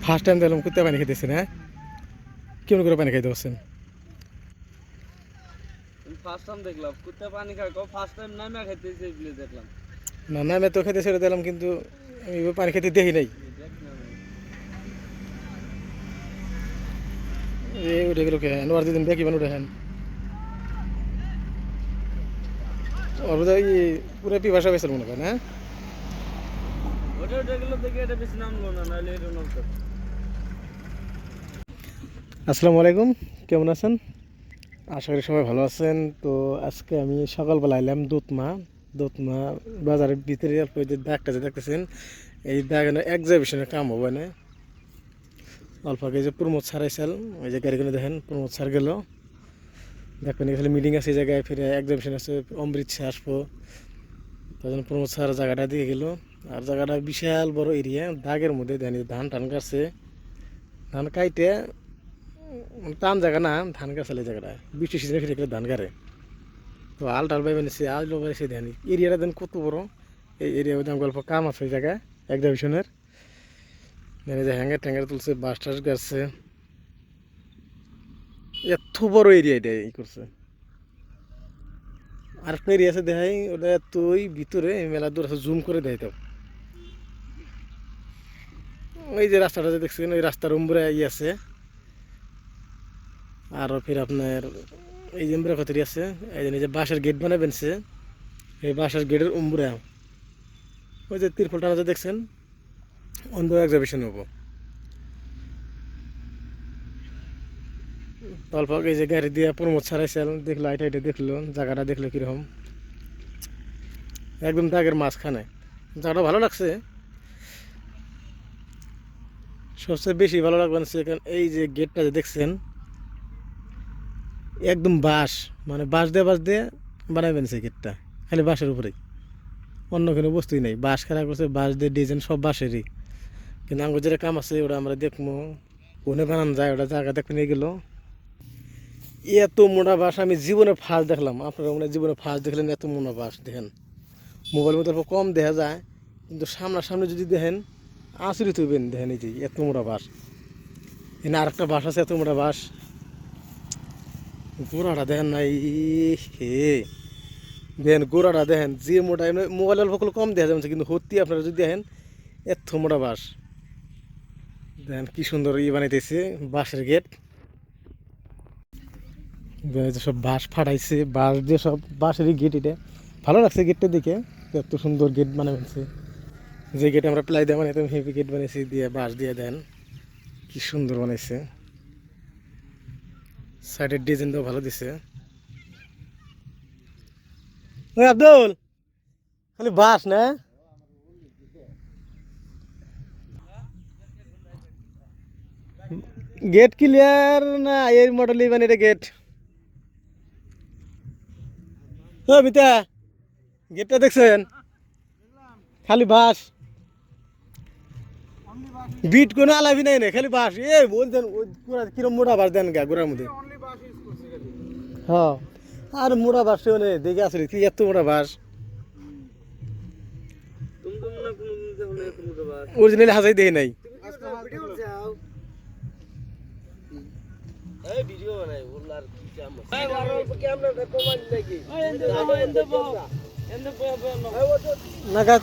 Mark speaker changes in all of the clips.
Speaker 1: First time দেখলাম কুত্তা পানি খেতেছেন। হ্যাঁ, কেমন করে পানি খাইতে পারছেন?
Speaker 2: ফার্স্ট টাইম দেখলাম কুত্তা পানি খায়, ফার্স্ট টাইম নামে খাইতেছে এগুলো দেখলাম।
Speaker 1: না না, আমি তো খেতে ছেড়ে দিলাম, কিন্তু আমি পানি খেতে দেখি নাই। এই উঠে গেল কে? আর দুদিন দেখি মানে উঠে হ্যান ওর বোধহয় পুরো পিপাসা পেয়েছিল মনে করেন। হ্যাঁ,
Speaker 2: ওটা উঠে গেল দেখে এটা বেশি নামলো না, নাহলে এটা নামতো।
Speaker 1: আসসালামু আলাইকুম, কেমন আছেন? আশা করি সবাই ভালো আছেন। তো আজকে আমি সকালবেলা এলাম দুধমা বাজারের ভিতরে। অল্প যে দাগটা যে দেখতেছেন, এই দাগ এক্সিবিশনের কাম হবে না। অল্প আগে যে প্রমোদ স্যার আইসাল, ওই যে গাড়িগুলো দেখেন, প্রমোদ স্যার গেল দেখবেন এখানে মিটিং আছে এই জায়গায়, ফিরে এক্সিবিশন আছে, অমৃত স্যার আসবো। তার জন্য প্রমোদ স্যার জায়গাটা দিকে গেল। আর জায়গাটা বিশাল বড় এরিয়া, দাগের মধ্যে দেন ধান টান কাটছে, ধান কাইটে টান জায়গা না, ধান গাছালে জায়গাটা বৃষ্টি সিজনে ফিরে গেলে ধান গাড়ে। তো আল টাল বাই বানিয়েছে, আল বানিয়েছে ধান। এরিয়াটা দেন কত বড়, এই এরিয়া দাম গল্প কাম আছে এই জায়গায় এক্সিবিশনের। দেন এই যে হ্যাঙ্গার ট্যাঙ্গার তুলছে, বাস টাস গাড়ছে, এত বড় এরিয়া এটা ই করছে। আর একটা এরিয়া আছে দেখাই, ওটা এতই ভিতরে, মেলা দূর আছে, জুম করে দেয়। তো ওই যে রাস্তাটা যে দেখছেন, ওই রাস্তার উম্বরে ই আছে। আরও ফির আপনার এই যে এমব্রাকতরি আছে, এই যে বাঁশের গেট বানাবেন সে, এই বাঁশের গেটের উম্বরে ওই যে তিরপল টানা যে দেখছেন, অন্ধ এক্সিবিশন হবো। অল্প এই যে গাড়ি দিয়ে প্রমোদ ছাড়াইছিল, দেখলো আইটা আইটা দেখলো, জায়গাটা দেখলো কীরকম, একদম দাগের মাঝখানে। জায়গাটা ভালো লাগছে। সবচেয়ে বেশি ভালো লাগবে সেখানে এই যে গেটটা যে দেখছেন, একদম বাঁশ, মানে বাঁশ দিয়ে বানাবেন সেই গেটটা, খালি বাঁশের উপরেই, অন্য কোনো বস্তুই নেই। বাঁশ খেলা করছে, বাঁশ দিয়ে ডিজাইন সব বাঁশেরই। কিন্তু আঙ্গুর যেটা কাম আছে ওটা আমরা দেখবো কোনে বানানো যায়, ওটা জায়গা দেখতে নিয়ে গেল। এত মোটা বাঁশ আমি জীবনে ফার্স্ট দেখলাম। আপনারা মনে জীবনে ফার্স্ট দেখলেন এত মোটা বাঁশ। দেখেন মোবাইলের মধ্যে অল্প কম দেখা যায়, কিন্তু সামনাসামনি যদি দেখেন আচরিত হইবেন। দেখেন এই যে এত মোটা বাঁশ, এখানে আরেকটা বাঁশ আছে এত মোটা বাঁশ। গোড়াটা দেখেন না, হে দেখেন গোড়াটা দেখেন যে মোটা, মোবাইল অল্প কম দেখা যাচ্ছে, কিন্তু সত্যি আপনারা যদি দেখেন এত মোটা বাঁশ। দেখেন কি সুন্দর বানাইতেছে বাঁশের গেট। সব বাঁশ ফাটাইছে, বাঁশ দিয়ে সব বাঁশেরই গেট। এটা ভালো লাগছে গেটটা দেখে, এত সুন্দর গেট বানাইছে। যে গেট আমরা প্লাই দিয়ে বানাইতাম, হেভি গেট বানাইছি দিয়ে, বাঁশ দিয়ে। দেন কি সুন্দর বানাইছে, সাইডের ডিজাইনটাও ভালো দিছে। ওই আব্দুল, খালি বাঁশ না? গেট ক্লিয়ার না এই মডেলই মানে এটা গেট? ও বিতা, গেটটা দেখছেন? খালি বাঁশ, বিট কোনো আলাবি নাই না, খালি বাঁশ। এ বলতেন কিরম মোটা বাঁশ দেন গা গোড়ার মধ্যে। হ্যাঁ, আর মোটা বাঁশ মানে দেখে আসলে কি এত মোটা বাঁশ। অরিজিনালি হাজাই দেখে নাই। না গাড়ি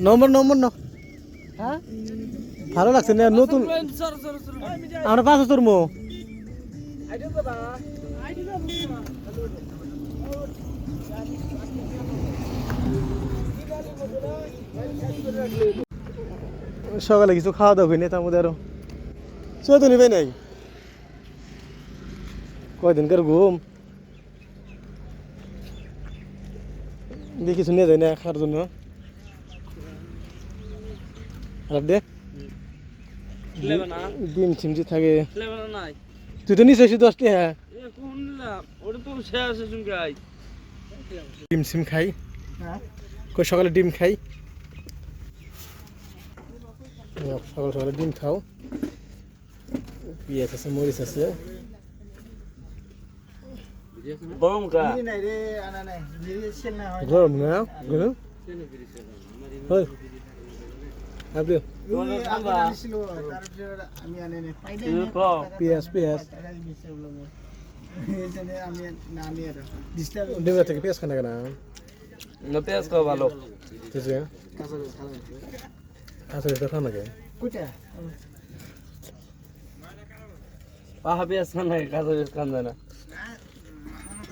Speaker 1: নম্বর ন ভালো লাগছে না নতুন। আমরা 75 মো সকালে কিছু খাওয়া দাওয়া হয়নি, তার মধ্যে আরো চোদ্দ নিবে নাই। কয়দিনকার ঘুম দিয়ে কিছু নিয়ে যায় না খাওয়ার জন্য। আর দেখ ডিম চিমচি থাকে, তুই তো নিশ্চয় 10 টাকা। ডিম সিম খাই, কই সকালে ডিম খাই, সকাল সকালে ডিম খাও। পেঁয়াজ আছে, মরিচ আছে। গরম না?
Speaker 2: তোমাদের খাবা
Speaker 3: আমি আনে নে
Speaker 2: তুমি খাও
Speaker 1: পেঁয়াজ পেঁয়াজ
Speaker 3: আমি না নিয়ে ডিস্টার্ব
Speaker 1: ডিমে থেকে পেঁয়াজ খানা কেনা
Speaker 2: না পেঁয়াজ খাও ভালো
Speaker 1: ঠিক আছে
Speaker 3: কাঁচা খালা
Speaker 1: আচ্ছা তো খানা কে
Speaker 3: কোটা
Speaker 2: পাহা পেঁয়াজ খান না কাঁচা পেঁয়াজ খান যায় না